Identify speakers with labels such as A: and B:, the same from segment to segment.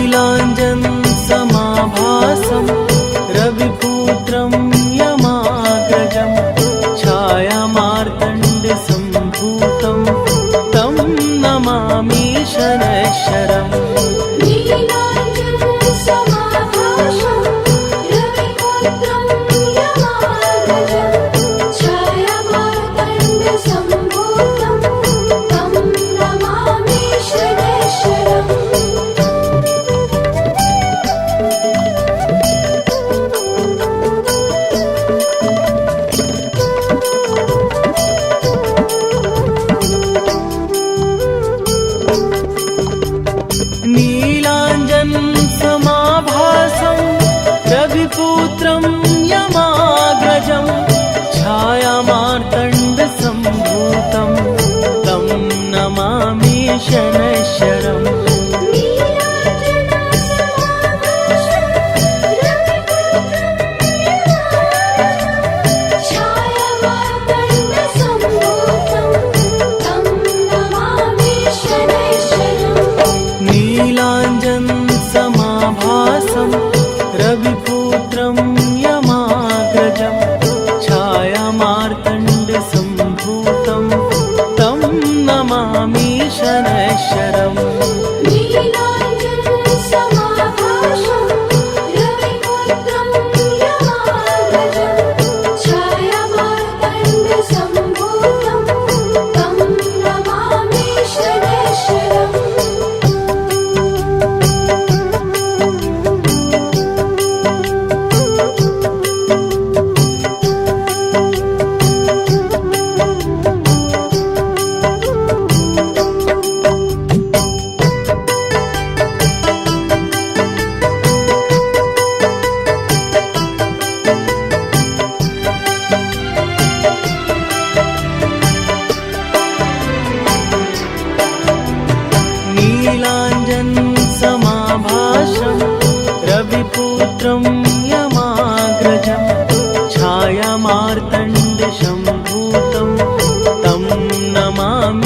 A: नीलाञ्जन समाभासं रविपुत्रं यमाग्रजं छायामार्तण्डसम्भूतं तं नमामि शनैश्वरम्। नीलाञ्जन समाभासं रविपुत्रं यमाग्रजं छायामार्तण्डसम्भूतं तं नमामि शनैश्वरम्। नीलाञ्जन समाभासं रविपुत्रं यमाग्रजं छायामार्तण्डसम्भूतं तं नमामि शनैश्वरम्। नीलाञ्जन समाभासं रविपुत्रं यमाग्रजं छायामार्तण्डसम्भूतं तं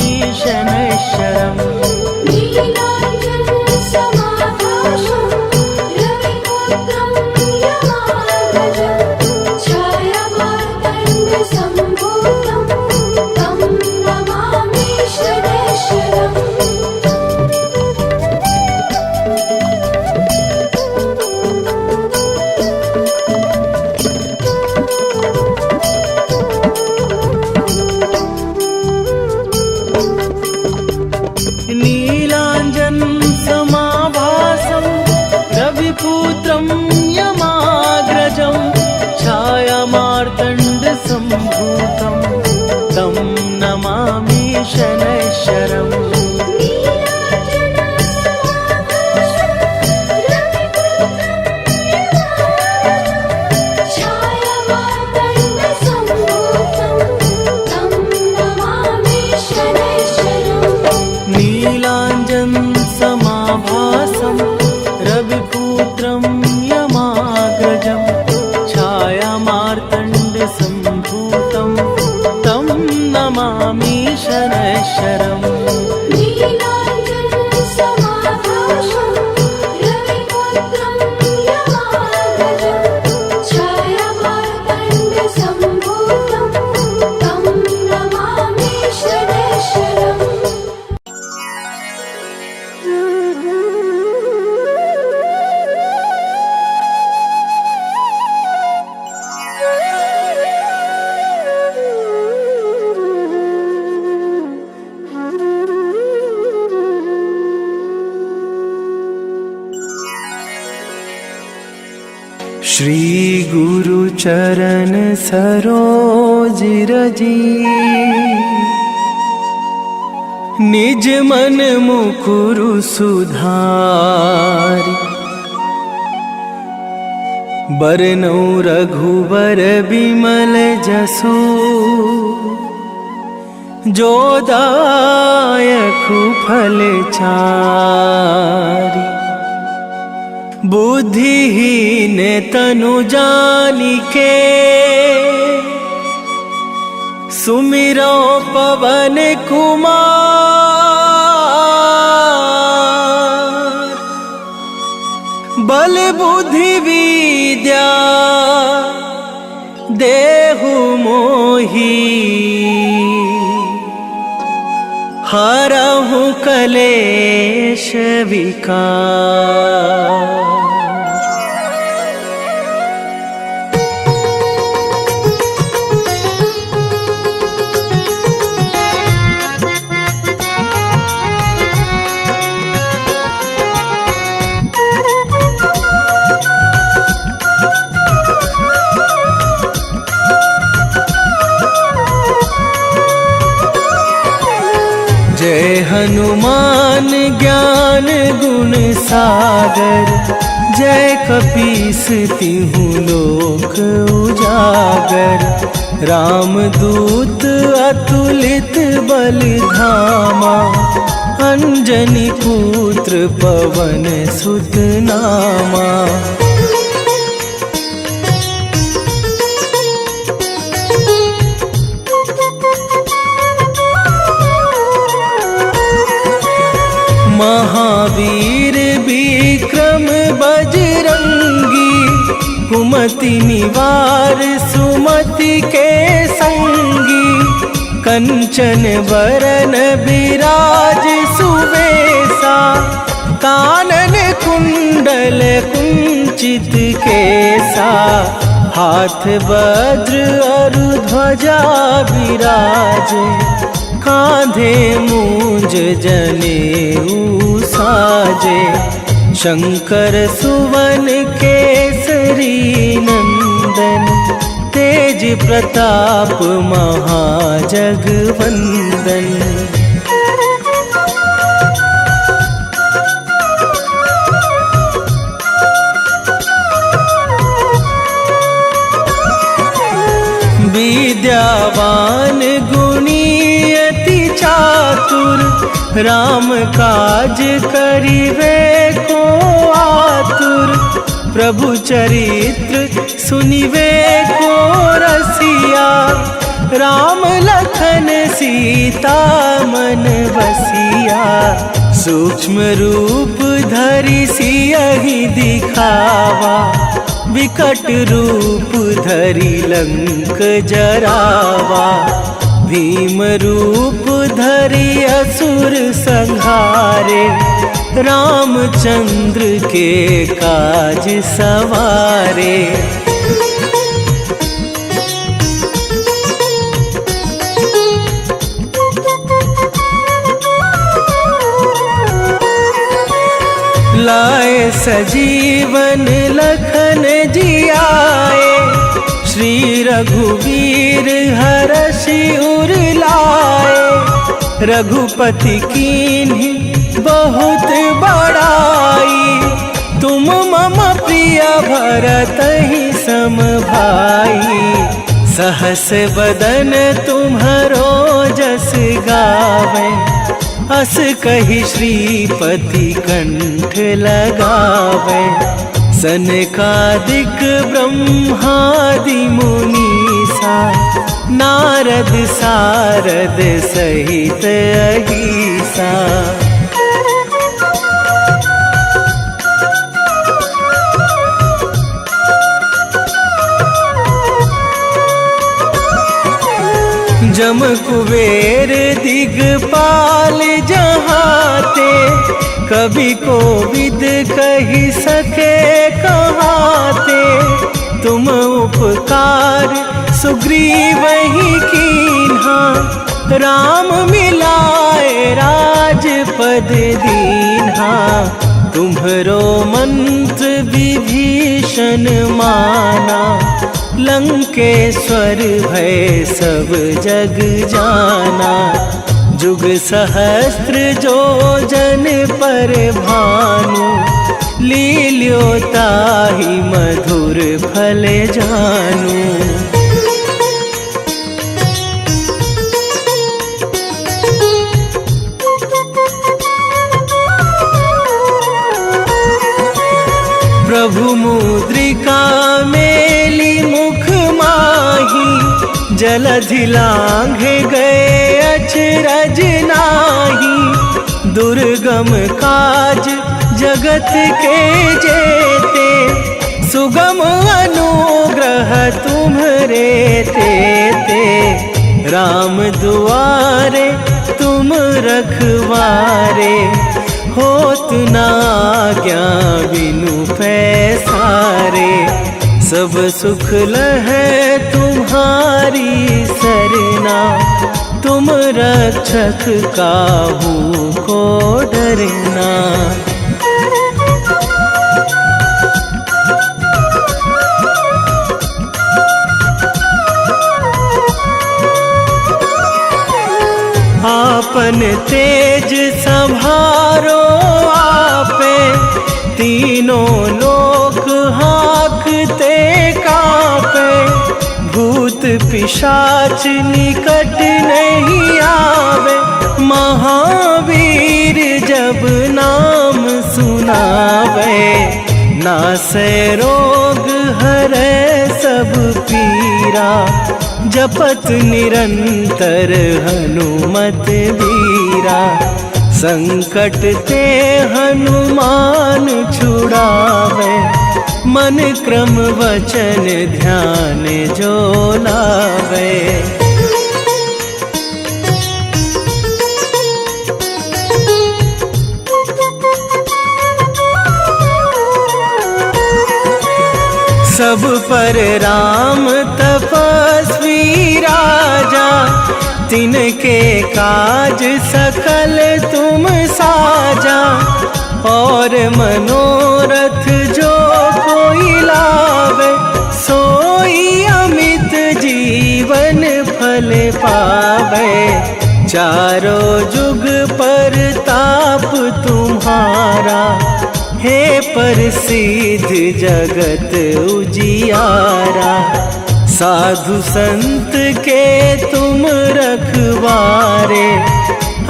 A: नमामि शनैश्वरम्। नीलाञ्जन समाभासं रविपुत्रं यमाग्रजं छायामार्तण्डसम्भूतं तं नमामि शनैश्वरम्। नीलाञ्जन समाभासं रविपुत्रं यमाग्रजं छायामार्तण्डसम्भूतं तं नमामि शनैश्वरम्। श्री गुरु चरण सरोज रजी निज मन मुकुरु सुधारि बरनौ रघुबर बिमल जसु जो दायकु फल चारि बुद्धिहीन तनु जानिके सुमिरो पवन कुमार बल बुद्धि विद्या देहु मोहि, हरहु कलेश विकार। जय हनुमान ज्ञान गुण सागर, जय कपीस तिहु लोक उजागर। रामदूत अतुलित बल धामा, अंजनी पुत्र पवन सुत नामा। महावीर विक्रम बजरंगी, कुमति निवार सुमति के संगी। कंचन बरन बिराज सुवेशा, कानन कुंडल कुंचित केसा। हाथ वज्र और ध्वजा विराजे, कांधे मूंज जनेऊ साजे। शंकर सुवन केसरी नंदन, तेज प्रताप महाजगवंदन। विद्यावान गुणी अति चातुर, राम काज करिवे को आतुर। प्रभु चरित्र सुनिवे को रसिया, राम लखन सीता मन बसिया। सूक्ष्म रूप धरि सियहि दिखावा, विकट रूप धरि लंक जरावा। भीम रूप धरि असुर संहारे, रामचंद्र के काज सवारे। लाए सजीवन लखन जियाए, श्री रघुवीर हरषि उर लाए। रघुपति कीन्ही बहुत बड़ाई, तुम मम प्रिय भरतहि सम भाई। सहस बदन तुम्हरो जस गावे, अस कहि श्रीपति कंठ लगावे। सनकादिक ब्रह्मादि मुनीसा, नारद सारद सहित अहिसा। जम कुबेर दिगपाल जहाते, कवि कोविद कहि सके कहाते। तुम उपकार सुग्रीवहि कीन्हा, राम मिलाए राजपद दीन्हा। तुम्हरो मंत्र विभीषण माना, लंकेश्वर भय सब जग जाना। जुग सहस्त्र जो जन पर भानु, लील्यो ताहि मधुर फल जानू। प्रभु मुद्रिका मेली मुख माही, जलधि लांघे गए अचरज नाही। दुर्गम काज जगत के जेते, सुगम अनुग्रह तुम्हरे ते राम दुआरे तुम रखवारे, होत ना आज्ञा बिनु पैसारे, सब सुख लहै तुम्हारी सरना, तुम रक्षक काहू को डरना। आपन तेज संभारो आपे, तीनों लोक हाँकते कापे, भूत पिशाच निकट नहीं आवे, महावीर जब नाम सुनावे, नासै रोग हरै सब पीरा, जपत निरंतर हनुमत वीरा, संकट ते हनुमान छुड़ावे, मन क्रम वचन ध्यान जो लावे। सब पर राम तपस्वी राजा, तिनके काज सकल तुम साजा, और मनोरथ जो कोई लावे, सोई अमित जीवन फल पावे, चारों जुग पर ताप तुम्हारा, हे प्रसिद्ध जगत उजियारा, साधु संत के तुम रखवारे,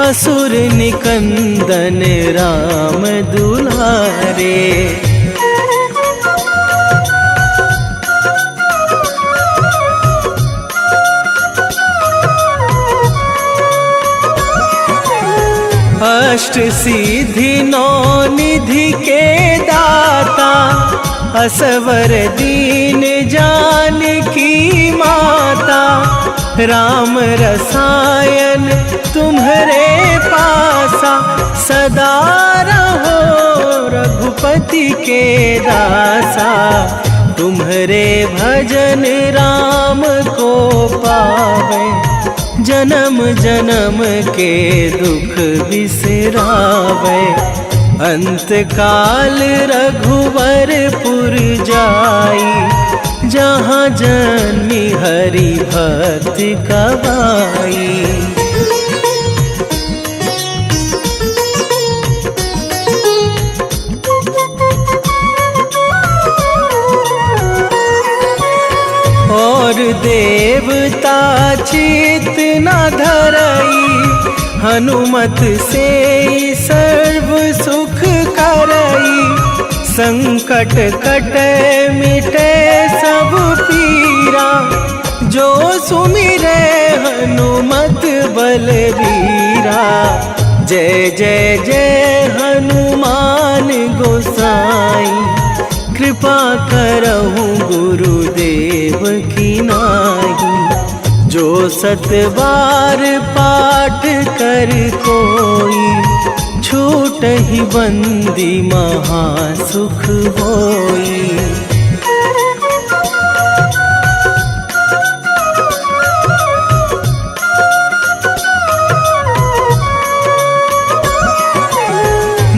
A: असुर निकंदन राम दुलारे। अष्ट सिद्धि नौ निधि के दाता, असवर दीन जानकी माता, राम रसायन तुम्हरे पासा, सदा रहो रघुपति के दासा, तुम्हरे भजन राम को पावे, जन्म जन्म के दुख बिसरावे, अंत काल रघुवरपुर जाई, जहाँ जन्मी हरि भक्त कवाई। और देवता चित न धरई, हनुमत से सर्व सुख करई, संकट कटे मिटे सब पीरा, जो सुमिरे हनुमत बलबीरा, जय जय जय हनुमान गोसाई, कृपा करहु गुरुदेव की नाई, जो सत बार पाठ कर कोई, छूट ही बंदी महासुख होई।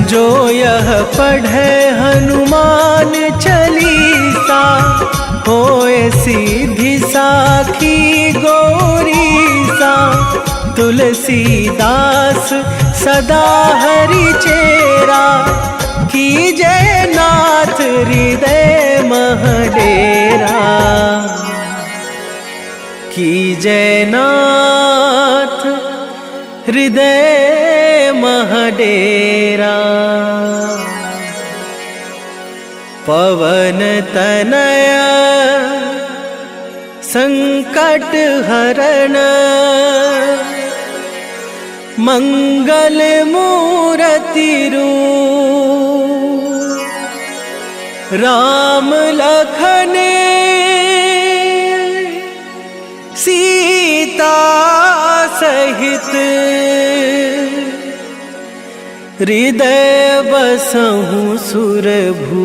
A: जो यह पढ़े हनुमान चालीसा, होए सीधी साखी गौरीसा, तुलसीदास सदा हरि चेरा, कीजय नाथ हृदय मह डेरा, कीजय नाथ हृदय मह डेरा। पवन तनया संकट हरण, मंगल मूरति रूप, राम लखन सीता सहित हृदय बसहु सुरभू।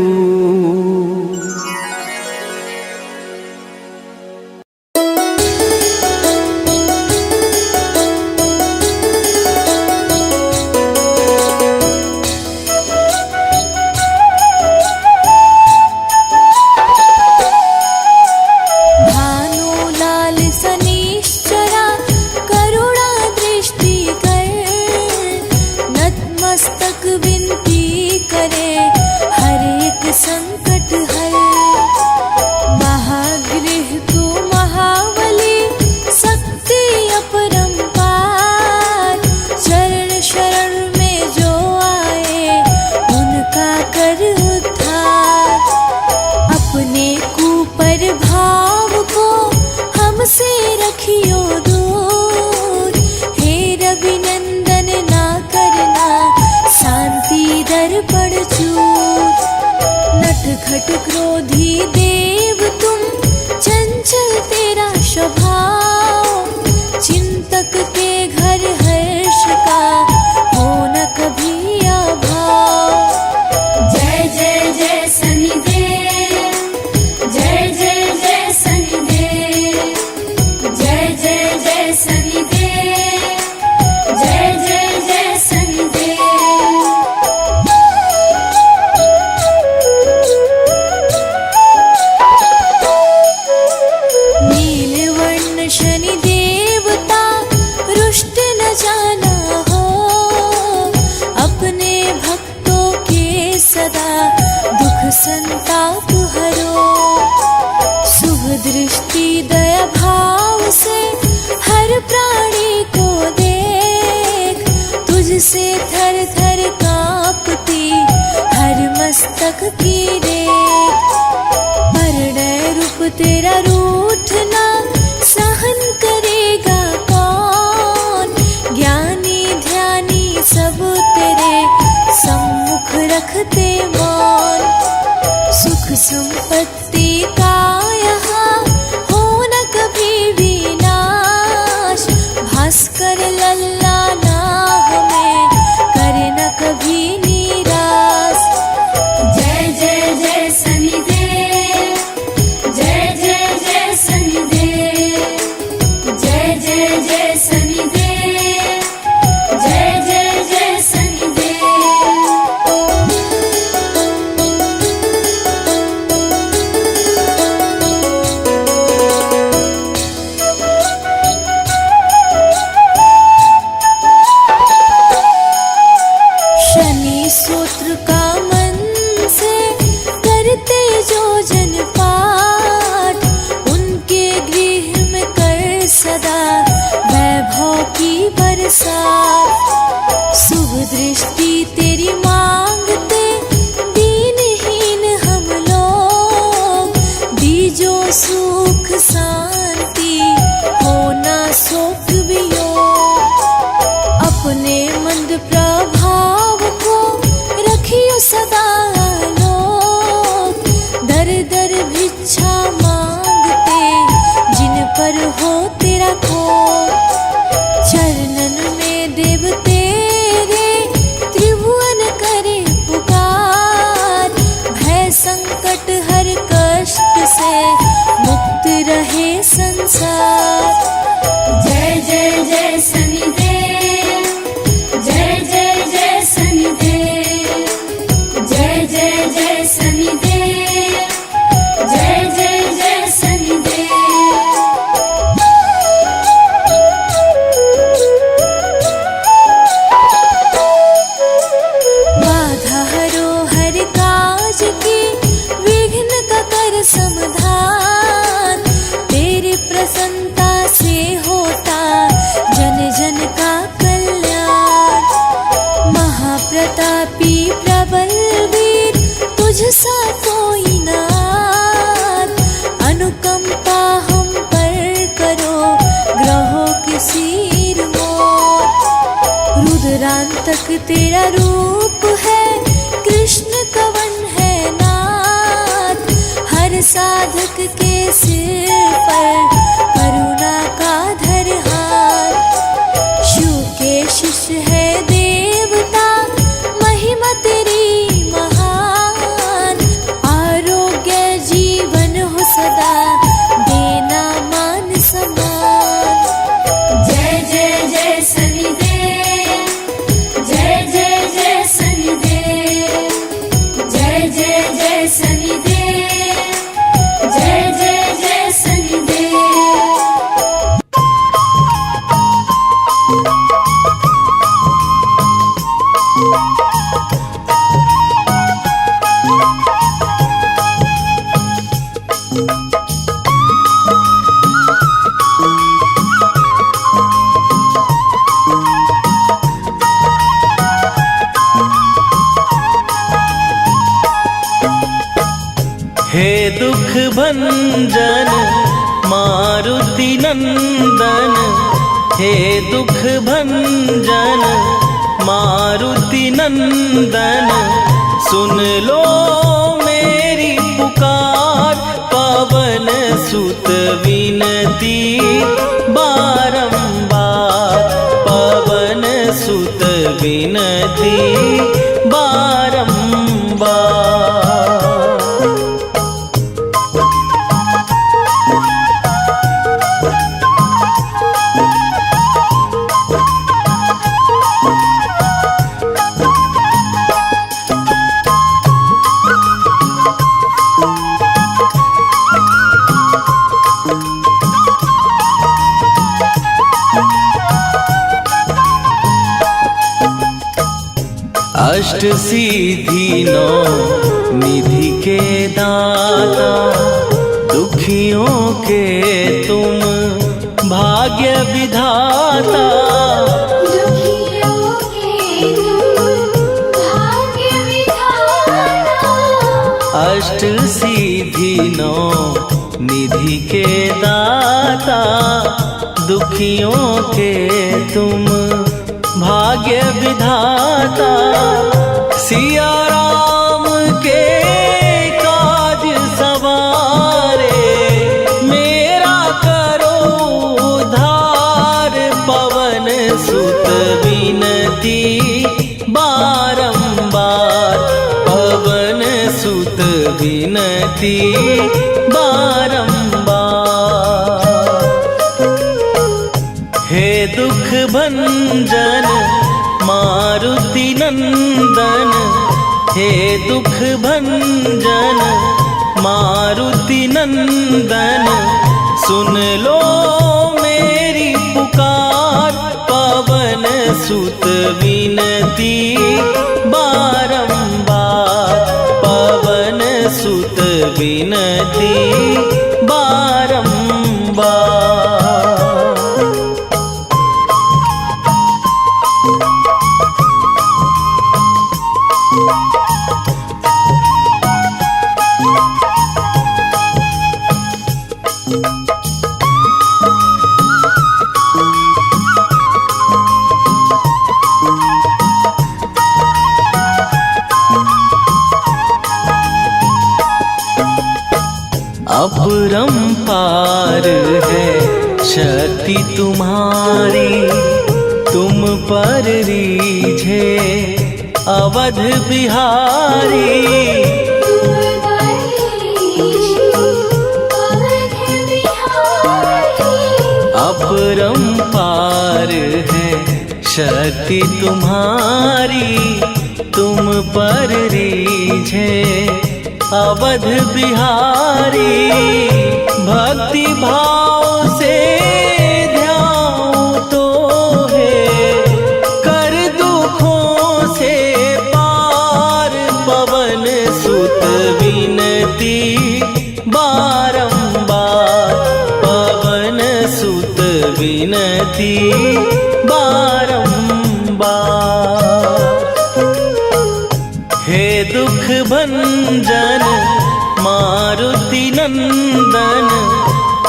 B: खट क्रोधी देव तुम, चंचल तेरा स्वभाव, चिंतक के घर हर्ष का हो न कभी अभाव। जय जय जय शनिदेव, जय जय जय शनिदेव, जय जय जय शनिदेव, जय जय जय शनिदेव। संताप हरो, शुभ दृष्टि दया भाव से हर प्राणी को देख, तुझसे थर थर कांपती हर मस्तक की रेख। परिणय रूप तेरा रूठना सहन करेगा कौन, ज्ञानी ध्यानी सब तेरे सम्मुख रखते मौन। सुख संपत्ति का यहाँ हो न कभी विनाश, भास्कर लल्ला ना हमें करे न कभी निराश। जय जय जय शनिदेव, जय जय जय शनिदेव, जय जय जय शनिदेव, जय जय जय शनिदेव। सूत्र का मन से करते जो जन पाठ, उनके गृह में कर सदा वैभव की बरसात। शुभ दृष्टि तेरी मांगते दीनहीन हम लोग, दीजो सुख शांति होना शोक वियोग। अपने मंद प्रभाव रखियो सदा लोग, दर दर भिक्षा मांगते जिन पर हो तेरा कोप। चरणन में देव तेरे त्रिभुवन करे पुकार, भय संकट हर कष्ट से मुक्त रहे संसार। जय जय जय शनिदेव, जय जय जय शनिदेव, जय जय जय शनिदेव, जय जय जय शनिदेव। बाधा हरो हर काज की, विघ्न का कर समाधान, तेरी प्रसन्नता से होता जन जन का कल्याण। महाप्रतापी प्रबल वीर तुझसा कोई नाथ, अनुकंपा हम पर करो ग्रहों के सिर मोर। रुद्रांतक तेरा रूप है, कृष्ण कवन है नाम, साधक के सिर पर करुणा का धर हाथ। शिव के शिष्य है देवता, महिमा तेरी महान। आरोग्य जीवन हो सदा, देना मान सम्मान। जय जय जय शनिदेव, जय जय जय शनिदेव, जय जय जय शनिदेव, जय जय जय शनिदेव।
A: हे दुख भंजन मारुति नंदन, हे दुख भंजन मारुति नंदन, सुन लो मेरी पुकार। पवन सुत विनती बारंबार, पवन सुत विनती बारंबार। अष्ट सिद्धि नौ निधि के दाता, दुखियों के तुम भाग्य विधाता।
B: दुखियों के तुम भाग्य विधाता।
A: अष्ट सिद्धि नौ निधि के दाता, दुखियों के तुम भाग्य विधाता। सिया राम के काज सवारे, मेरा करो उद्धार। पवन सुत विनती बारंबार, पवन सुत विनती बारंबार। हे दुख भंजन मारुति नंदन, हे दुख भंजन मारुति नंदन, सुन लो मेरी पुकार। पवन सुत विनती बारंबार, पवन सुत विनती बारंबार। अपरंपार है शक्ति तुम्हारी, तुम पर रीझे अवध बिहारी। अपरंपार है शक्ति तुम्हारी, तुम पर रीझे अवध बिहारी। भक्ति भाव से ध्यान तो है, कर दुखों से पार। पवन सुत विनती बारंबार, पवन सुत विनती बारंबार। हे दुख भंजन मारुति नंदन,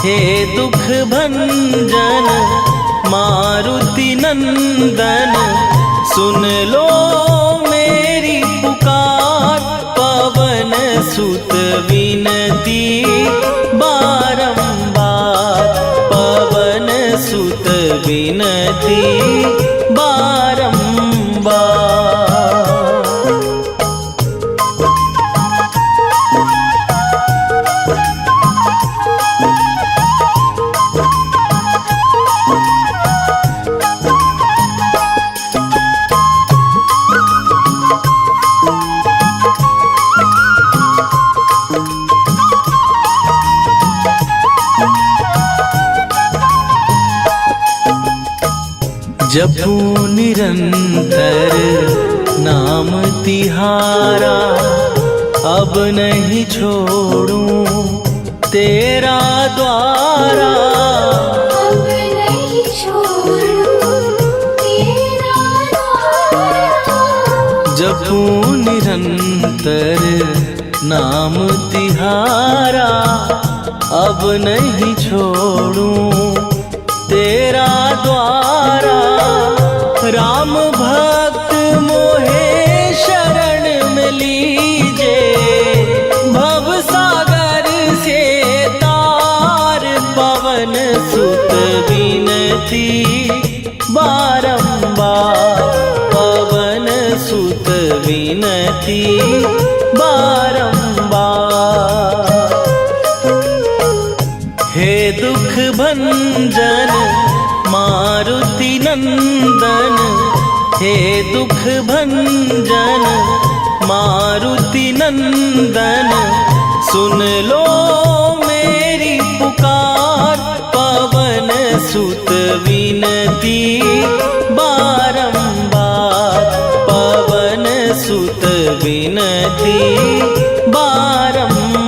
A: हे दुख भंजन मारुति नंदन, सुन लो मेरी पुकार। पवन सुत विनती विनती बारंबार। जपू निरंतर नाम तिहारा, अब नहीं छोड़ूं तेरा द्वारा।
B: अब नहीं छोड़ूं तेरा द्वारा।
A: जपू निरंतर नाम तिहारा, अब नहीं छोड़ूं तेरा द्वारा। राम भक्त मोहे शरण में लीजे, भव सागर से तार पवन सुत विनती बारंबार। पवन सुत विनती बारंबार। हे दुख भंजन मारुति नंदन, हे दुख भंजन मारुति नंदन। सुन लो मेरी पुकार, पवन सुत विनती बारंबार। पवन सुत विनती बारंबार।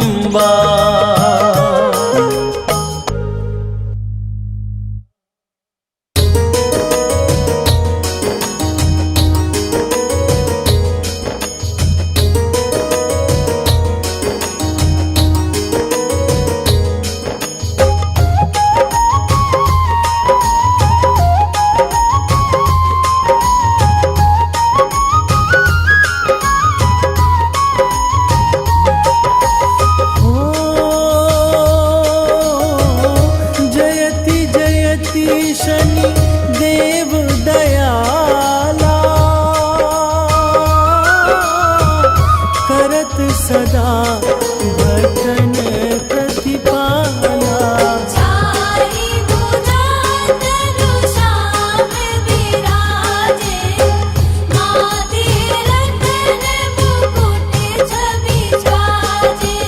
A: शनि देव दयाला, करत सदा भजन प्रतिपाला।
B: चारि भुजा तनु श्याम विराजे, माथे रतन मुकुट छवि छाजे।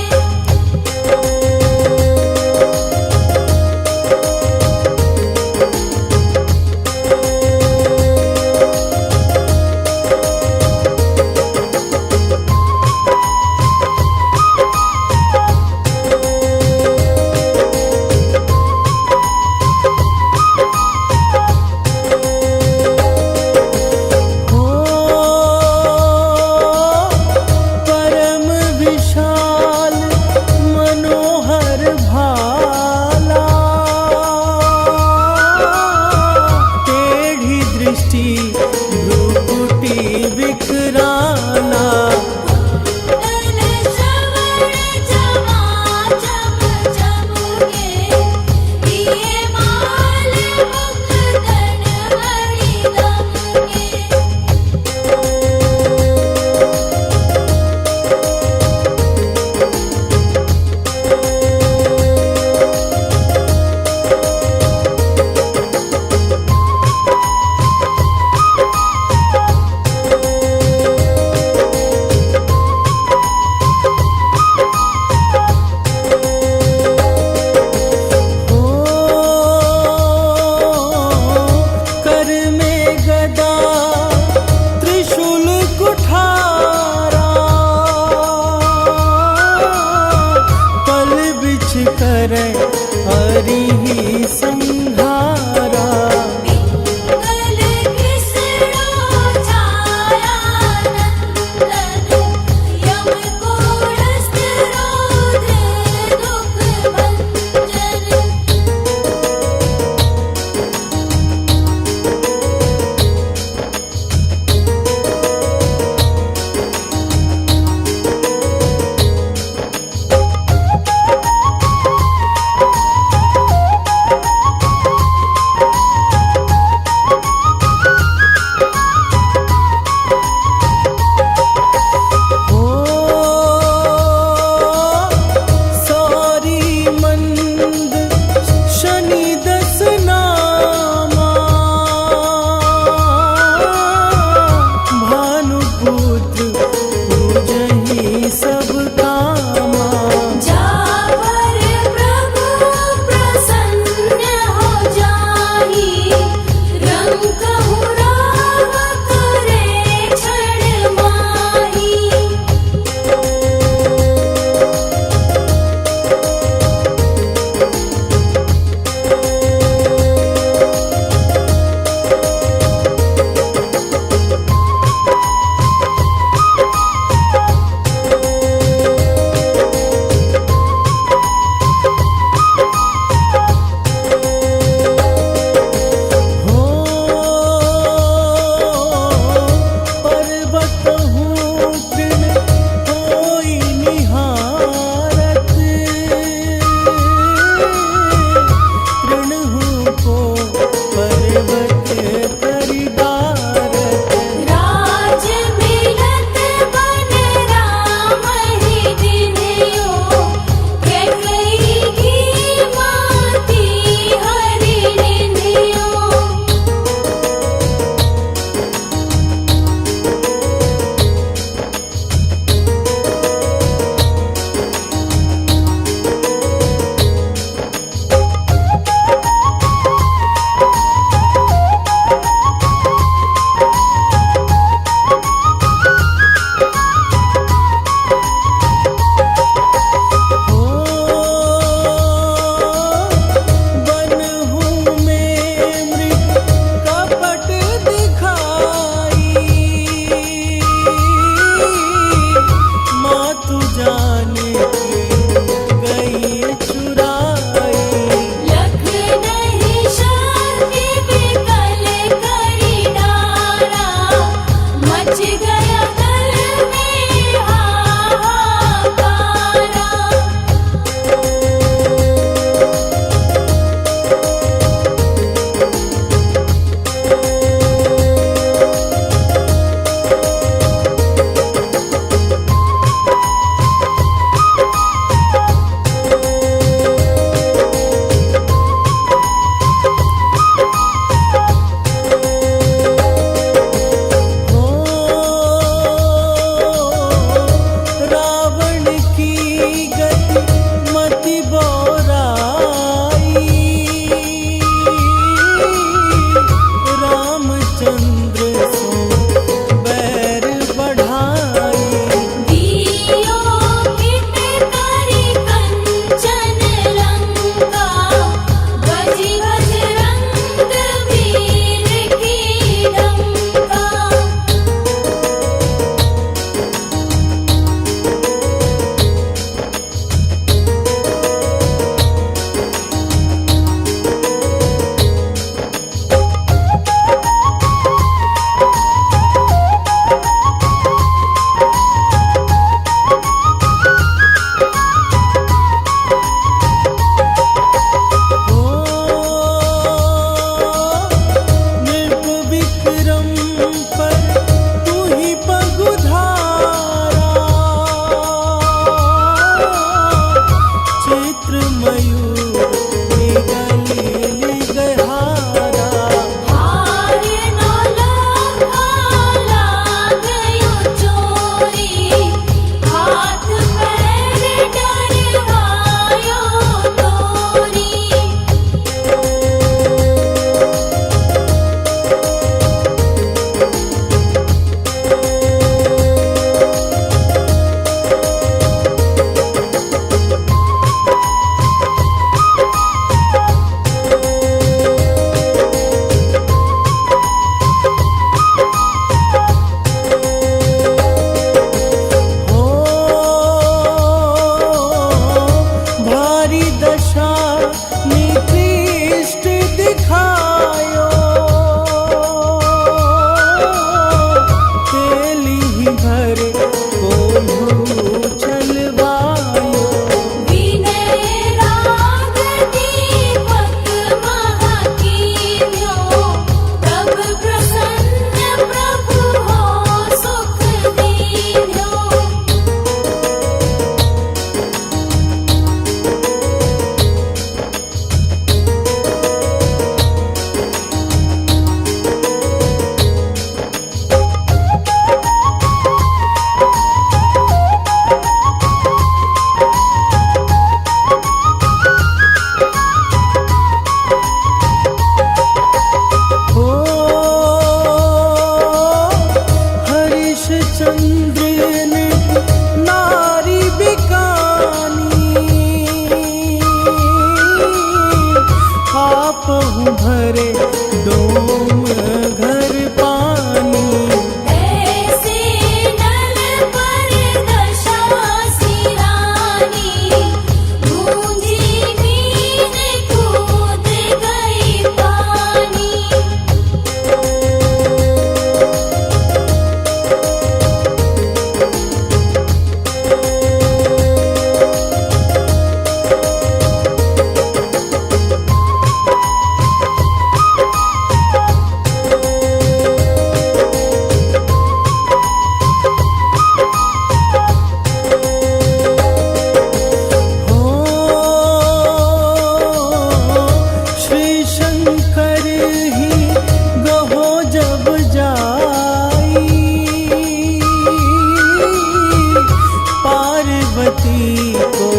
A: जी को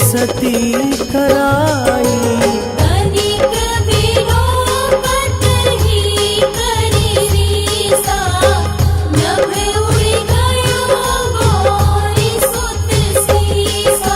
A: सती कराई।
B: कनिक विलोपत ही करी रीसा, नभ उड़ गयो गौरी सुत सीसा।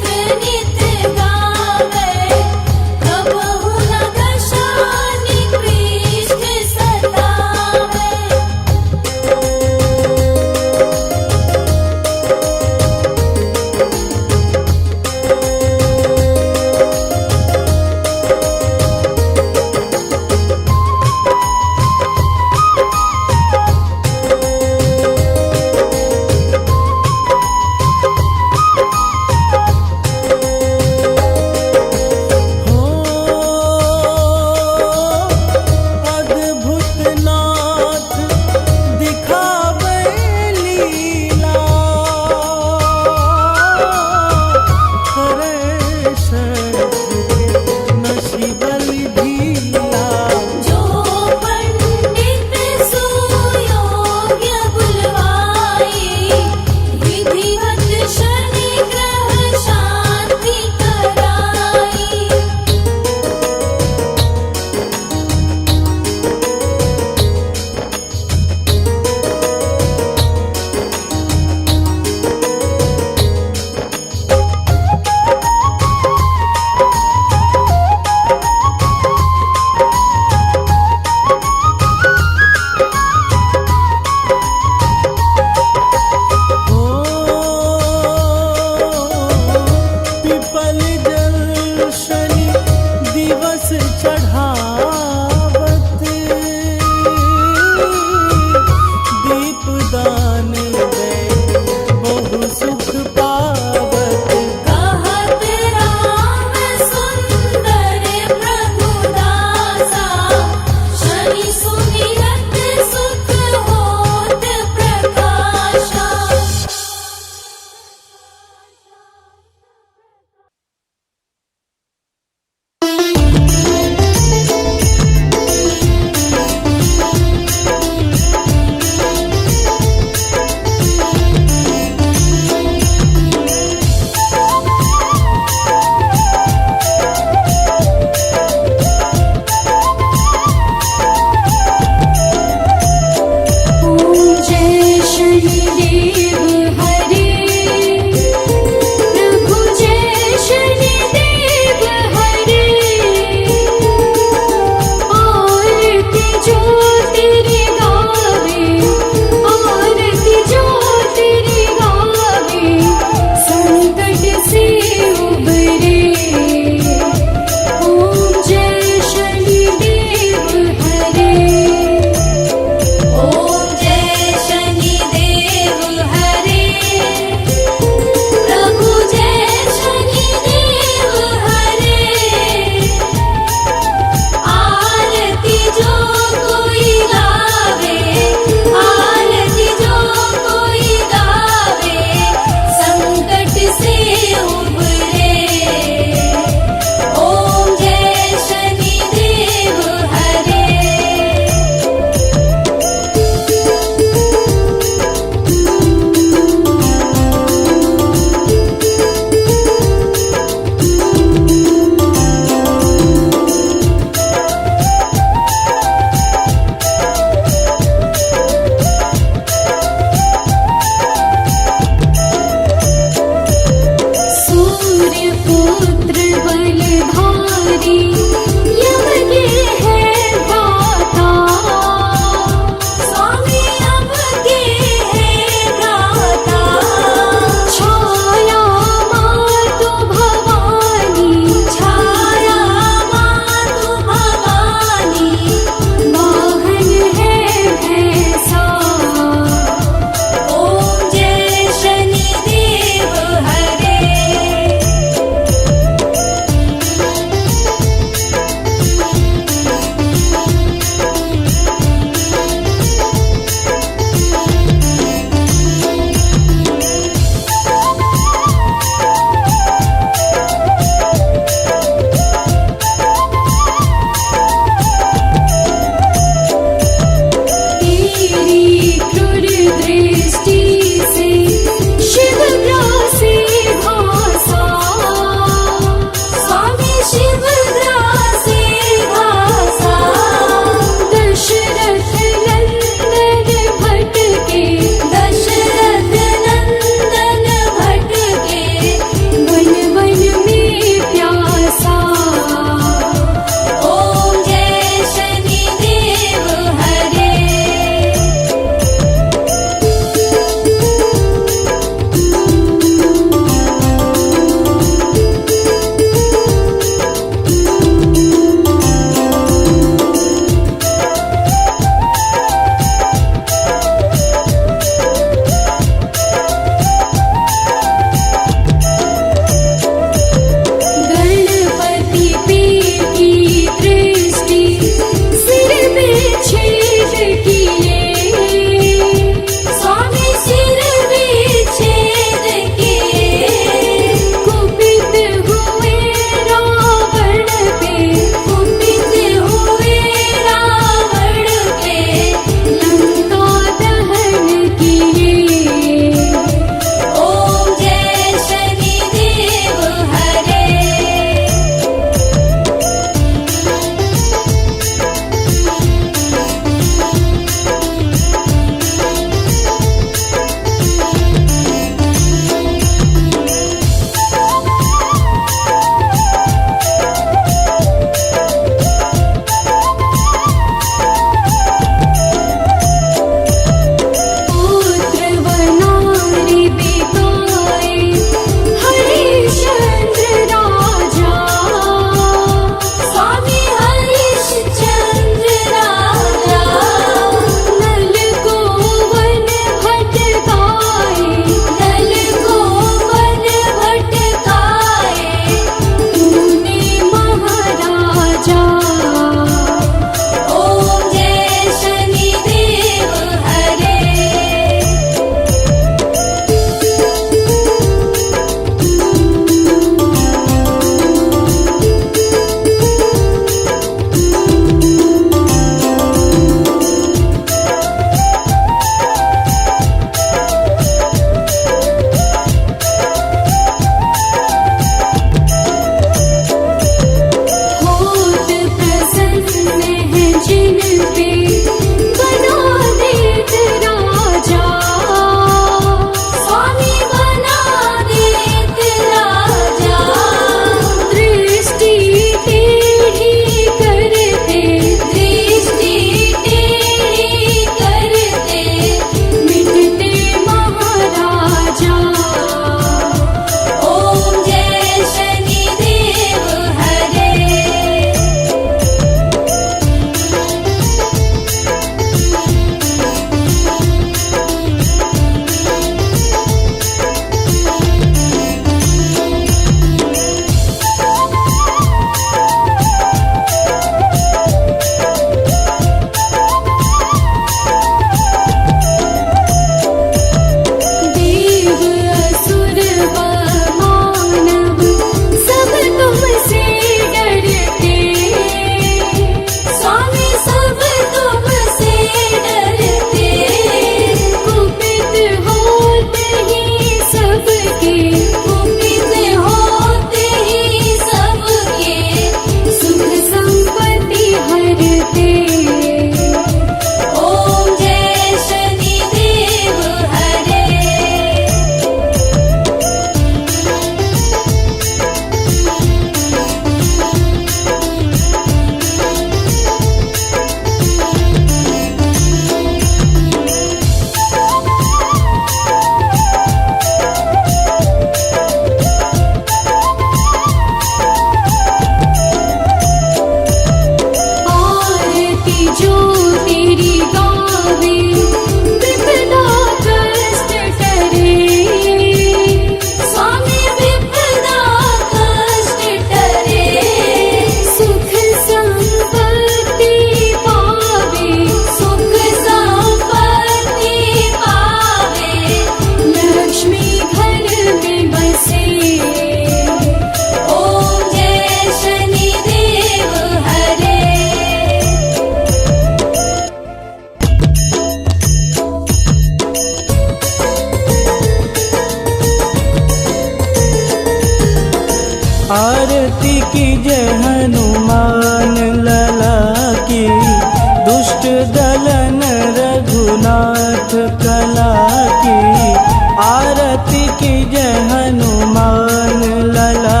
A: की जय हनुमान लला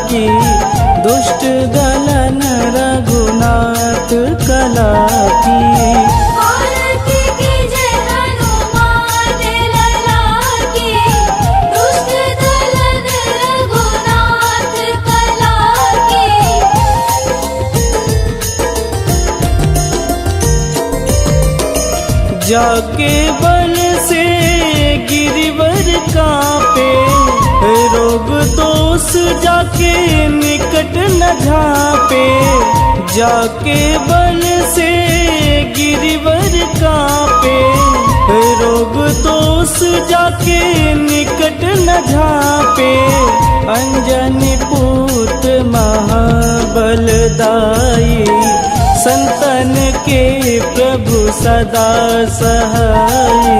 A: की, दुष्ट दलन रघुनाथ कला की।
B: आरती की जय हनुमान लला की, दुष्ट दलन रघुनाथ कला की।
A: जाके बल से गिरिवर कांपे, रोग दोष जाके निकट न झांपे। जाके बल से गिरिवर कांपे, रोग दोष जाके निकट न झांपे। अंजनी पूत महाबलदाई, संतन के प्रभु सदा सहाई।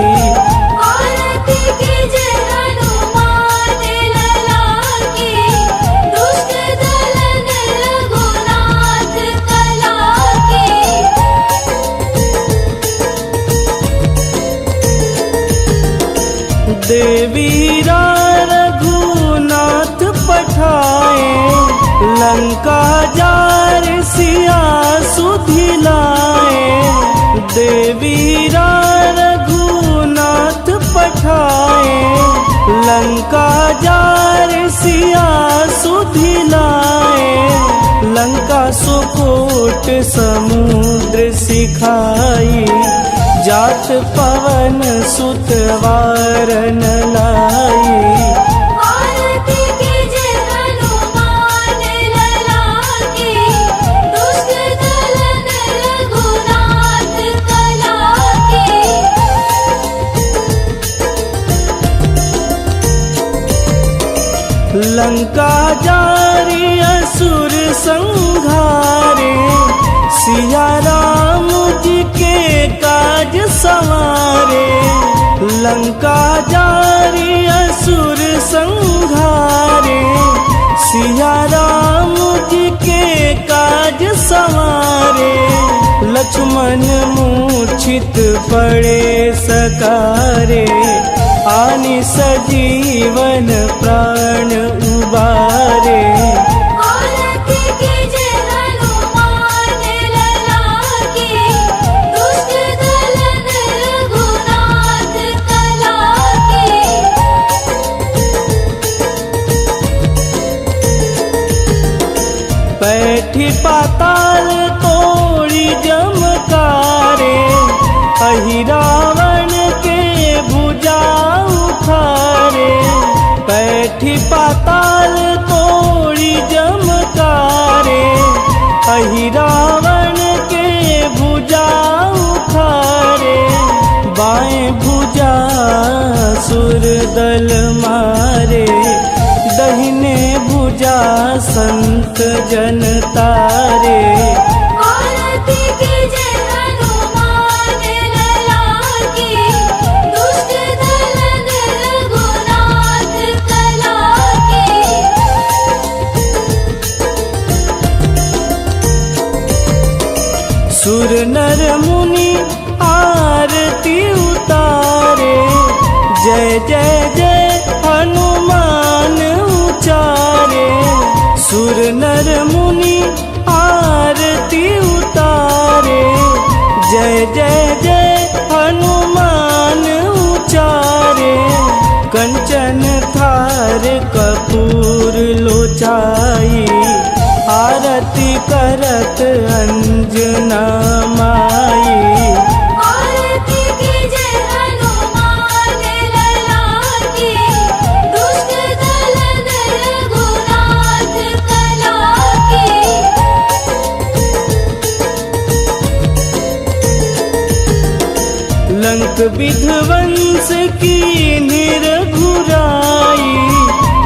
B: आरती की जय हनुमान लला की, दुष्ट दलन रघुनाथ कला की।
A: देवीरा रघुनाथ पठाए, लंका जार सिया सुधिलाए। देवीरा रघुनाथ पठाए, लंका जार सिया सुधिलाए। लंका सुकोट समुद्र सिखाई, जात पवन सुत वारन लाई।
B: आरती की जय हनुमान लला की, दुष्ट दलन रघुनाथ कला की।
A: लंका जारी असुर संहारे, सिया राम जी के काज सवारे। लंका जारी असुर संहारे, सिया राम जी के काज सवारे। लक्ष्मण मूर्छित पड़े सकारे, आनि सजीवन प्राण उबारे।
B: आरती की जय हनुमान लला की, दुष्ट दलन रघुनाथ कला की।
A: बैठी पाताल तोड़ी जमकारे, अहि रावण के भुजा उखारे। बैठी पाताल तोड़ी जमकारे, अहि रावण के भुजा उखारे। बाएं भुजा सुर दल मारे, दहिने भुजा संत जन तारे।
B: आरती की जय हनुमान लला की, दुष्ट दलन रघुनाथ कला की।
A: सुर नर मुनि आरती उतारे, जय जय जय हनुमान उचारे। सुर नर मुनि आरती उतारे, जय जय जय हनुमान उचारे। कंचन थार कपूर लोचाई, आरती करत अंजना माई।
B: आरती की जय हनुमान लला की, दुष्ट दलन रघुनाथ कला की।
A: लंक विध्वंस की निरघुराई,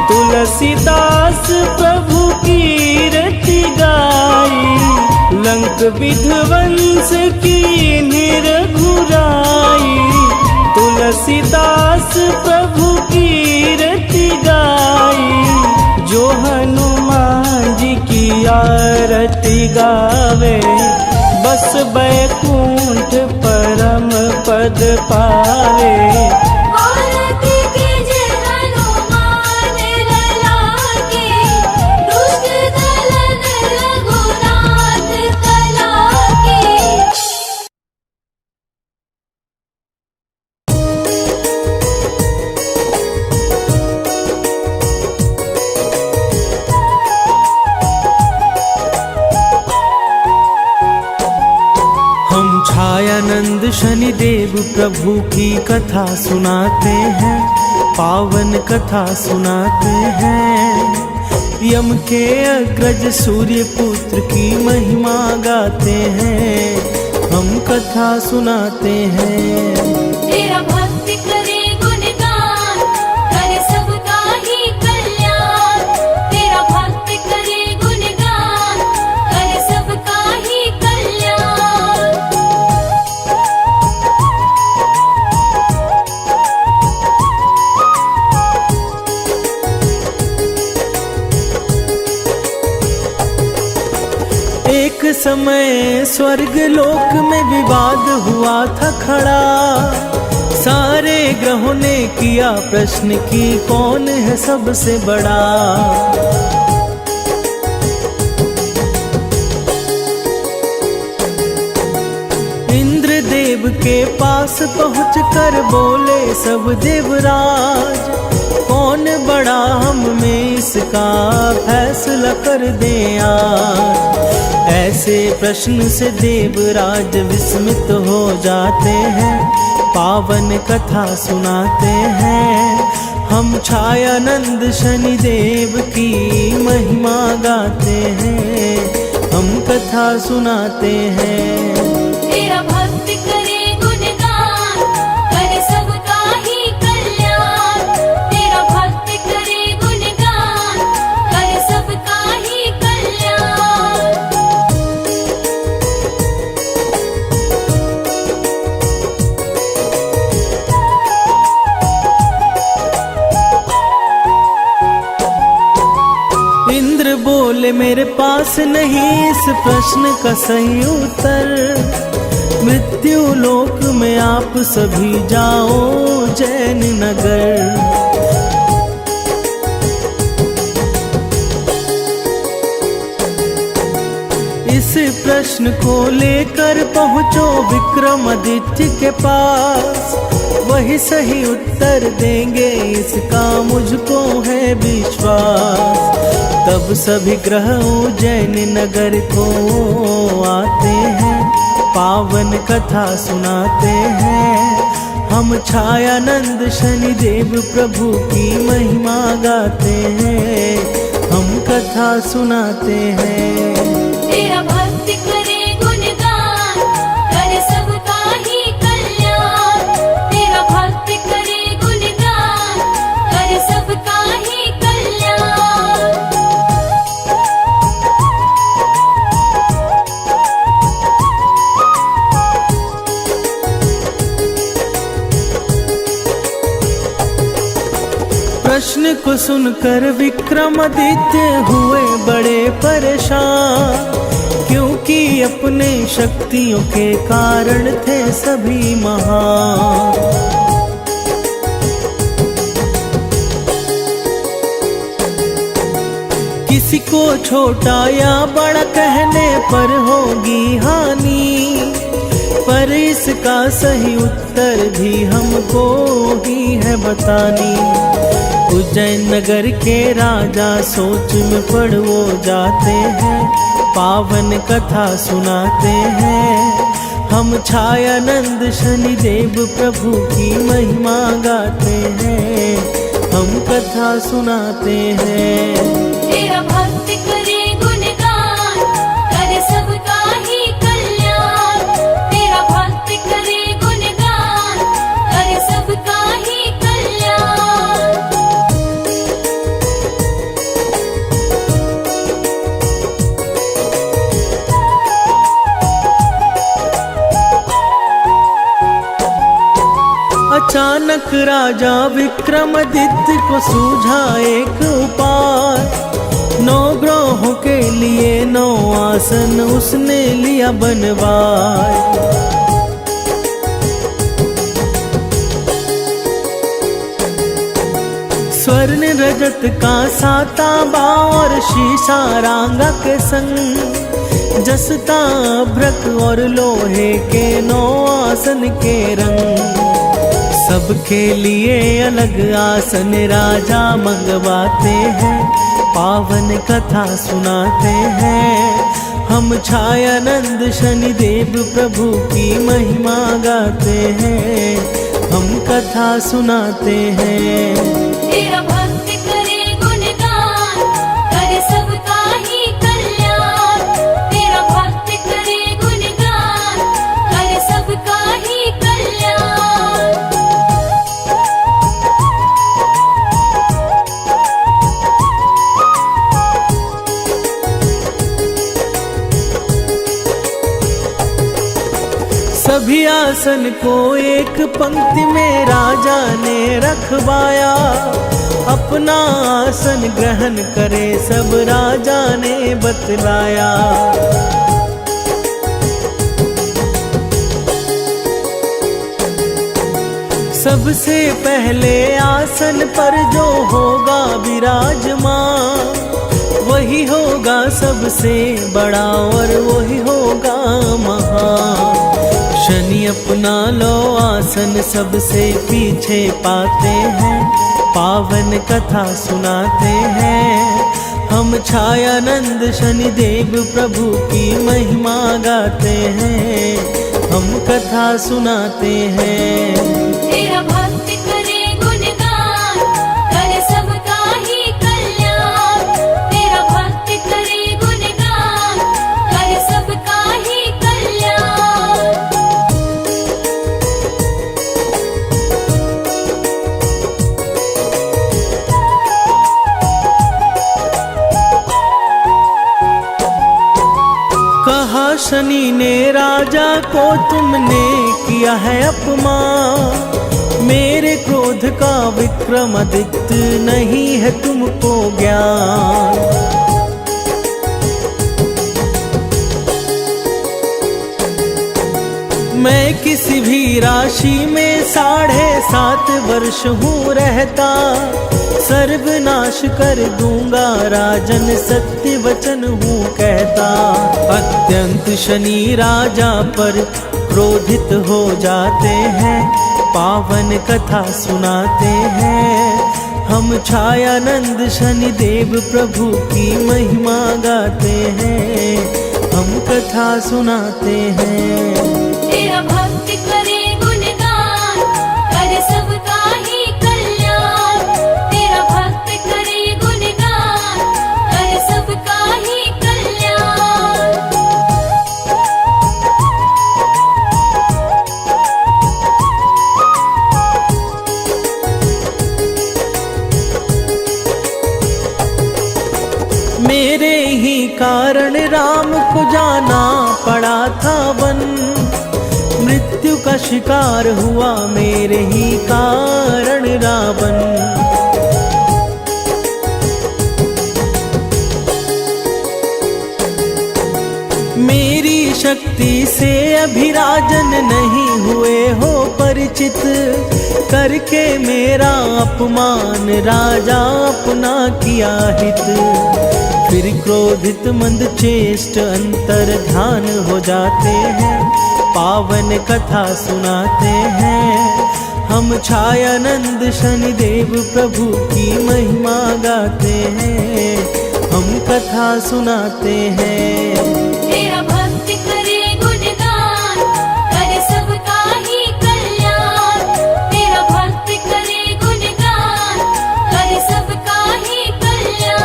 A: तुलसीदास प्रभु की रति गाई। लंक विध्वंस की निरघुराई, तुलसीदास प्रभु की रति गाई। जो हनुमान जी की आरती गावे, बस बैकुंठ परम पद पावे।
B: आरती की जय हनुमान
A: हम छायानंद शनिदेव प्रभु की कथा सुनाते हैं, पावन कथा सुनाते हैं। यम के अग्रज सूर्य पुत्र की महिमा गाते हैं, हम कथा सुनाते हैं।
B: तेरा भक्त करे गुणगान, करे सबका ही कल्याण। तेरा भक्त करे गुणगान, करे सबका ही कल्याण।
A: एक समय स्वर्ग लोक में विवाद हुआ था खड़ा, सारे ग्रहों ने किया प्रश्न कि कौन है सबसे बड़ा। इंद्रदेव के पास पहुंचकर बोले सब देवराज, कौन बड़ा हम में इसका फैसला कर दें आज। ऐसे प्रश्न से देवराज विस्मित हो जाते हैं, पावन कथा सुनाते हैं। हम छायानंद शनिदेव की महिमा गाते हैं, हम कथा सुनाते हैं।
B: तेरा भक्त करे गुणगान, करे सबका ही कल्याण। तेरा भक्त करे गुणगान, करे सबका ही कल्याण।
A: इंद्र बोले मेरे पास नहीं इस प्रश्न का सही उत्तर, मृत्यु लोक में आप सभी जाओ जैन नगर। इस प्रश्न को लेकर पहुंचो विक्रमादित्य के पास, वही सही उत्तर देंगे इसका मुझको है विश्वास। तब सभी ग्रह उज्जैन नगर को आते हैं, पावन कथा सुनाते हैं। हम छायानंद शनिदेव प्रभु की महिमा गाते हैं, हम कथा सुनाते हैं।
B: तेरा भक्त करे गुणगान, करे सबका ही कल्याण। तेरा भक्त करे गुणगान, करे सबका ही कल्याण।
A: प्रश्न को सुनकर विक्रमादित्य हुए बड़े परेशान, क्योंकि अपने शक्तियों के कारण थे सभी महान। किसी को छोटा या बड़ा कहने पर होगी हानि, पर इसका सही उत्तर भी हमको ही है बतानी। उज्जैन नगर के राजा सोच में पड़ वो जाते हैं, पावन कथा सुनाते हैं। हम छायानंद शनिदेव प्रभु की महिमा गाते हैं, हम कथा सुनाते हैं।
B: तेरा भक्त करे गुणगान, करे सबका ही कल्याण। तेरा भक्त करे गुणगान, करे सबका ही कल्याण।
A: अचानक राजा विक्रमादित्य को सूझा एक उपाय, 9 ग्रहों के लिए 9 आसन उसने लिया बनवाए। स्वर्ण रजत का साताबा और शीशा रांगा के संग, जसता भ्रक और लोहे के 9 आसन के रंग। सबके लिए अलग आसन राजा मंगवाते हैं, पावन कथा सुनाते हैं। हम छायानंद शनिदेव प्रभु की महिमा गाते हैं, हम कथा सुनाते हैं।
B: तेरा भक्त करे गुणगान, करे सबका ही कल्याण। तेरा भक्त करे गुणगान, करे सबका ही कल्याण।
A: सभी आसन को एक पंक्ति में राजा ने रखवाया, अपना आसन ग्रहण करे सब राजा ने बतलाया। सबसे पहले आसन पर जो होगा विराजमान, वही होगा सबसे बड़ा और वही होगा महान। शनि अपना लो आसन सबसे पीछे पाते हैं, पावन कथा सुनाते हैं। हम छायानंद शनिदेव प्रभु की महिमा गाते हैं, हम कथा सुनाते हैं।
B: तेरा भक्त करे गुणगान, करे सबका ही कल्याण। तेरा भक्त करे गुणगान, करे सबका ही कल्याण।
A: कहा शनि ने राजा को तुमने किया है अपमान, मेरे क्रोध का विक्रमादित्य नहीं है तुमको ज्ञान। मैं किसी भी राशि में 7.5 वर्ष हूँ रहता, सर्वनाश कर दूंगा राजन सत्य वचन हूँ कहता। अत्यंत शनि राजा पर क्रोधित हो जाते हैं, पावन कथा सुनाते हैं। हम छायानंद शनिदेव प्रभु की महिमा गाते हैं, हम कथा सुनाते हैं।
B: तेरा भक्त करे गुणगान, करे सबका ही कल्याण। तेरा भक्त करे गुणगान, करे सबका ही कल्याण।
A: मेरे ही कारण राम को जाना पड़ा था वन, मृत्यु का शिकार हुआ मेरे ही कारण रावण। मेरी शक्ति से अभी राजन नहीं हुए हो परिचित, करके मेरा अपमान राजा अपना किया हित। फिर क्रोधित मंद चेष्ट अंतर ध्यान हो जाते हैं, पावन कथा सुनाते हैं। हम छायानंद शनिदेव प्रभु की महिमा गाते हैं, हम कथा सुनाते हैं।
B: तेरा भक्त करे गुणगान, करे सबका ही कल्याण। तेरा भक्त करे गुणगान, करे सबका ही कल्याण।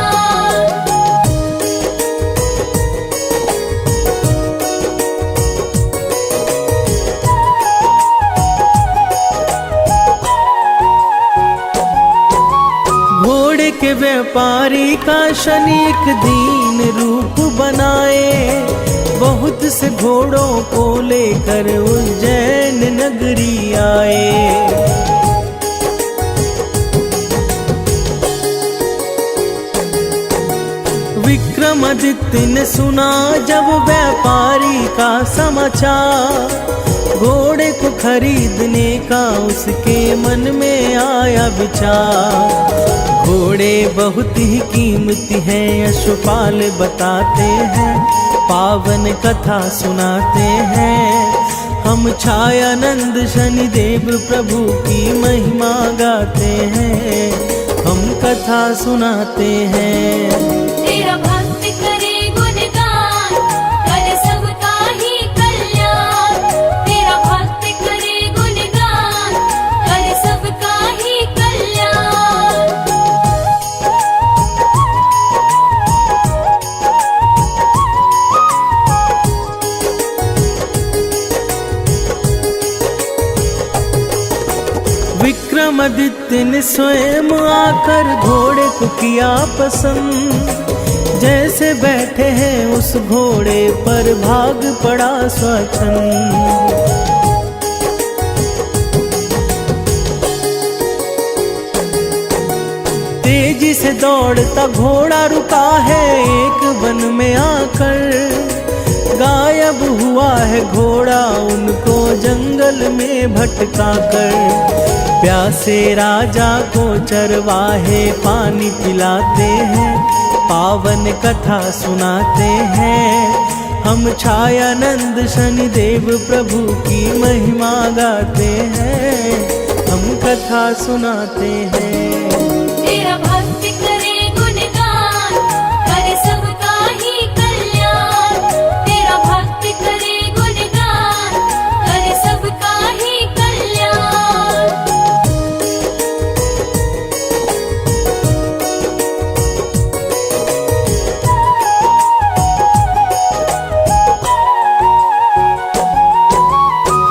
A: घोड़े के व्यापारी का शनि एक दीन रूप बनाए, बहुत से घोड़ों को लेकर उज्जैन नगरी आए। विक्रमादित्य ने सुना जब व्यापारी का समाचार, घोड़े को खरीदने का उसके मन में आया विचार। घोड़े बहुत ही कीमती हैं यशपाल बताते हैं, पावन कथा सुनाते हैं। हम छायानंद शनिदेव प्रभु की महिमा गाते हैं, हम कथा सुनाते हैं।
B: तेरा भक्त करे गुणगान,
A: विक्रमादित्य ने स्वयं आकर घोड़े को किया पसंद। जैसे बैठे हैं उस घोड़े पर भाग पड़ा स्वच्छंद। तेजी से दौड़ता घोड़ा रुका है एक वन में आकर। गायब हुआ है घोड़ा उनको जंगल में भटका कर। प्यासे राजा को चरवाहे पानी पिलाते हैं, पावन कथा सुनाते हैं। हम छायानंद शनिदेव प्रभु की महिमा गाते हैं, हम कथा सुनाते हैं।
B: तेरा भक्त करे गुणगान, करे सबका ही कल्याण। तेरा भक्त करे गुणगान, करे सबका ही कल्याण।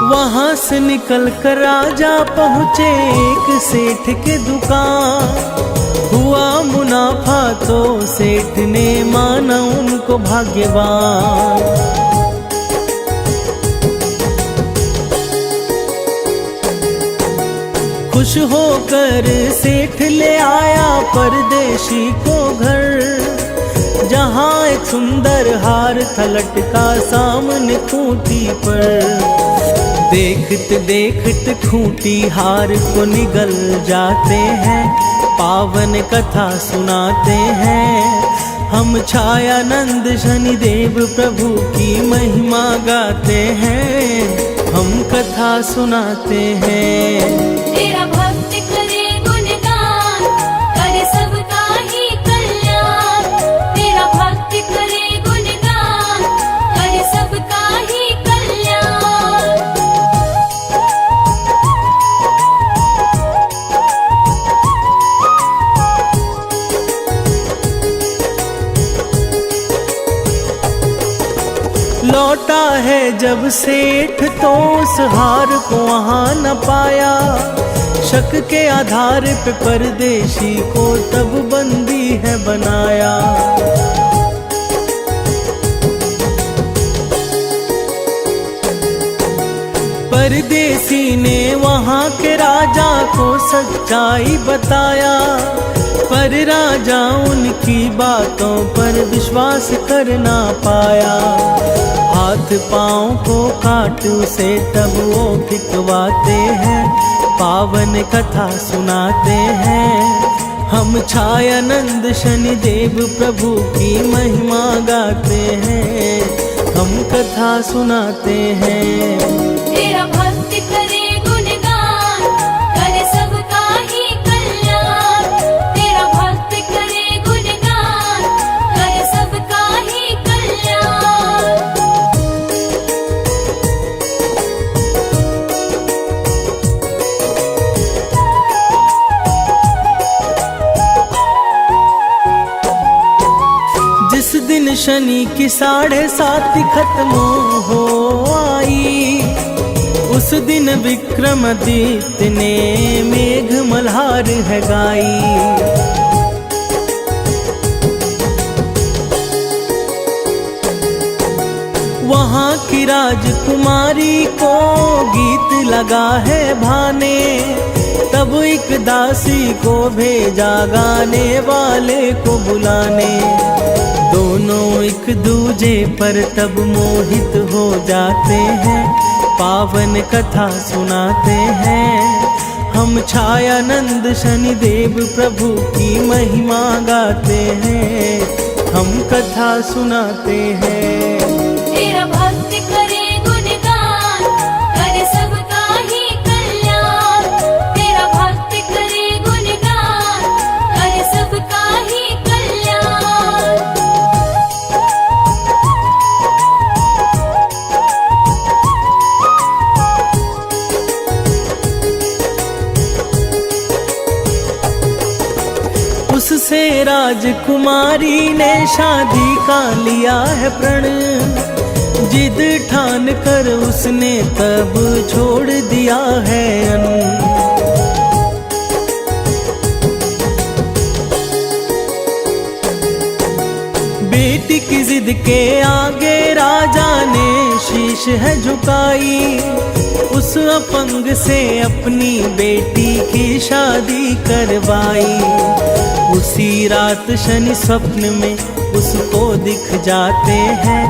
A: वहां से निकल कर राजा पहुँचे एक सेठ के दुकान। हुआ मुनाफा तो सेठ ने माना उनको भाग्यवान। खुश होकर सेठ ले आया परदेशी को घर। जहाँ एक सुंदर हार था लटका सामने खूंटी पर। देखते देखते खूंटी हार को निगल जाते हैं, पावन कथा सुनाते हैं। हम छायानंद शनिदेव प्रभु की महिमा गाते हैं, हम कथा सुनाते हैं।
B: तेरा भक्त करे गुणगान, करे सबका ही कल्याण। तेरा भक्त करे गुणगान, करे सबका ही कल्याण।
A: लौटा है जब सेठ तो उस हार को वहां न पाया। शक के आधार पे परदेशी को तब बंदी है बनाया। परदेसी ने वहां के राजा को सच्चाई बताया। पर राजा उनकी बातों पर विश्वास कर ना पाया। हाथ पाँव को काट उसे तब वो भिखवाते हैं, पावन कथा सुनाते हैं। हम छायानंद शनिदेव प्रभु की महिमा गाते हैं, हम कथा सुनाते हैं।
B: तेरा भक्त करे गुणगान, करे सबका ही कल्याण। तेरा भक्त करे गुणगान, करे सबका ही कल्याण।
A: जिस दिन शनि की 7.5 खत्म हो आई, उस दिन विक्रमादित्य ने मेघ मल्हार है गाई। वहाँ की राजकुमारी को गीत लगा है भाने। तब एक दासी को भेजा गाने वाले को बुलाने। दोनों एक दूजे पर तब मोहित हो जाते हैं, पावन कथा सुनाते हैं। हम छायानंद शनिदेव प्रभु की महिमा गाते हैं, हम कथा सुनाते हैं।
B: तेरा भक्त करे गुणगान, करे सबका ही कल्याण। तेरा भक्त करे गुणगान, करे सबका ही कल्याण।
A: उससे राजकुमारी ने शादी का लिया है प्रण। जिद ठान कर उसने तब छोड़ दिया है अन्न। बेटी की जिद के आगे राजा ने शीश है झुकाई। उस अपंग से अपनी बेटी की शादी करवाई। उसी रात शनि स्वप्न में उसको दिख जाते हैं,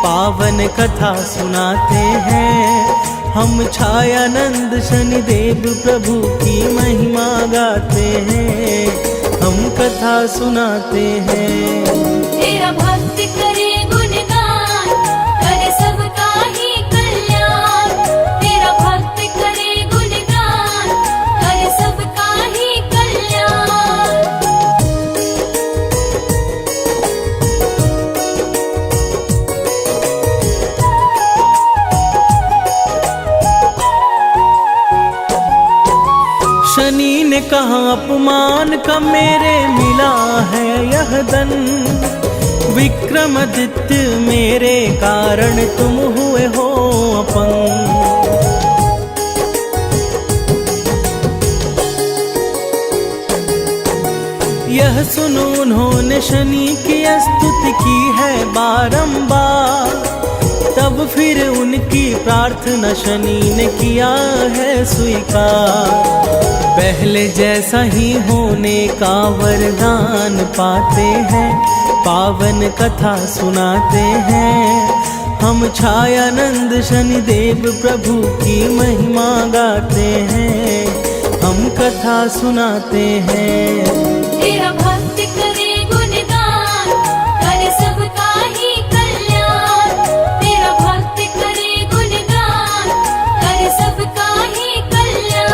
A: पावन कथा सुनाते हैं। हम छायानंद शनिदेव प्रभु की महिमा गाते हैं, हम कथा सुनाते हैं।
B: तेरा भक्त करे गुणगान, करे सबका ही कल्याण। तेरा भक्त करे गुणगान, करे सबका ही कल्याण।
A: शनि ने कहा अपमान का मेरे मिला है यह दन। विक्रमादित्य मेरे कारण तुम हुए हो अपंग। यह सुनो उन्होंने शनि की स्तुति की है बारंबार। तब फिर उनकी प्रार्थना शनि ने किया है स्वीकार। पहले जैसा ही होने का वरदान पाते हैं, पावन कथा सुनाते हैं। हम छायानंद शनिदेव प्रभु की महिमा गाते हैं, हम कथा सुनाते हैं।
B: तेरा भक्त करे गुणगान, करे सबका ही कल्याण। तेरा भक्त करे गुणगान, करे सबका ही कल्याण।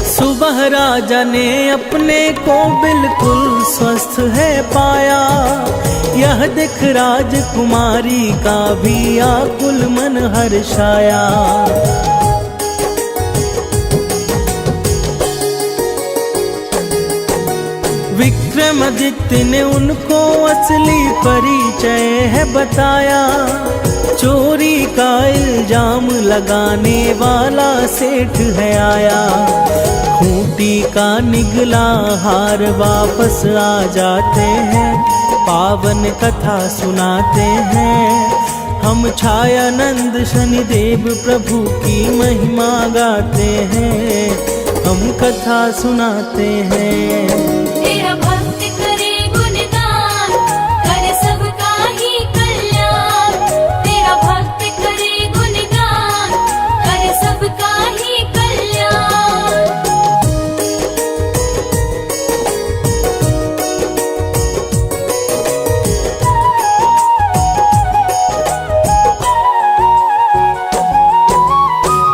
A: सुबह राजा ने अपने को बिल्कुल स्वस्थ है पाया। यह देख राजकुमारी का भी आकुल मन हर्षाया। विक्रमादित्य ने उनको असली परिचय है बताया। चोरी का इल्जाम लगाने वाला सेठ है आया। खूंटी का निगला हार वापस आ जाते हैं, पावन कथा सुनाते हैं। हम छायानंद शनिदेव प्रभु की महिमा गाते हैं, हम कथा सुनाते हैं।
B: तेरा भक्त करे गुणगान, करे सबका ही कल्याण। तेरा भक्त करे गुणगान, करे सबका ही कल्याण।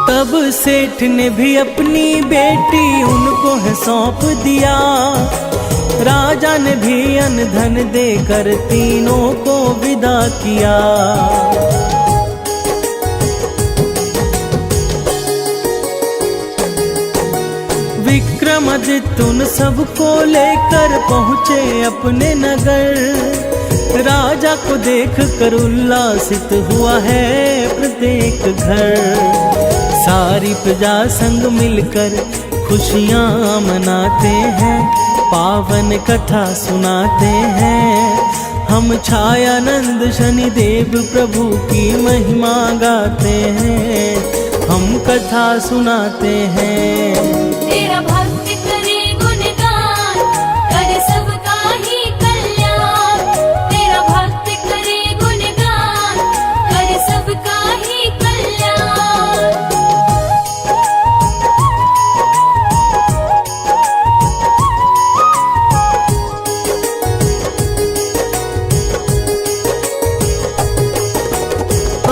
A: तब सेठ ने भी अपनी बेटी उनको है सौंप दिया। राजा ने भी अन्न धन देकर तीनों को विदा किया। विक्रमादित्य उन सबको लेकर पहुँचे अपने नगर। राजा को देख कर उल्लासित हुआ है प्रत्येक घर। सारी प्रजा संग मिलकर खुशियाँ मनाते हैं, पावन कथा सुनाते हैं। हम छायानंद शनिदेव प्रभु की महिमा गाते हैं, हम कथा सुनाते हैं।
B: तेरा भक्त करे गुणगान, करे सबका ही कल्याण। तेरा भक्त करे गुणगान, करे सबका ही कल्याण।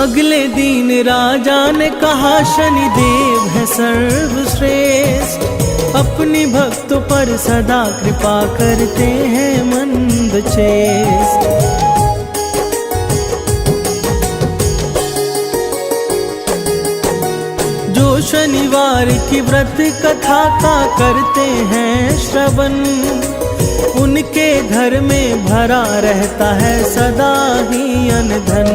A: अगले दिन राजा ने कहा शनिदेव है सर्वश्रेष्ठ। अपनी भक्तों पर सदा कृपा करते हैं मंद चेष्ट। जो शनिवार की व्रत कथा का करते हैं श्रवण, उनके घर में भरा रहता है सदा ही अन्न धन।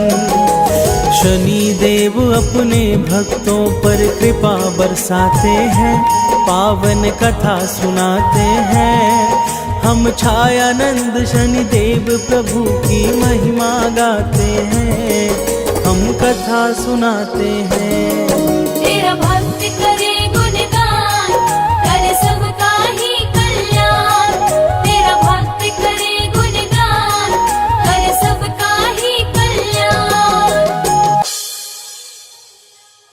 A: शनि देव अपने भक्तों पर कृपा बरसाते हैं, पावन कथा सुनाते हैं। हम छायानंद शनि देव प्रभु की महिमा गाते हैं, हम कथा सुनाते हैं।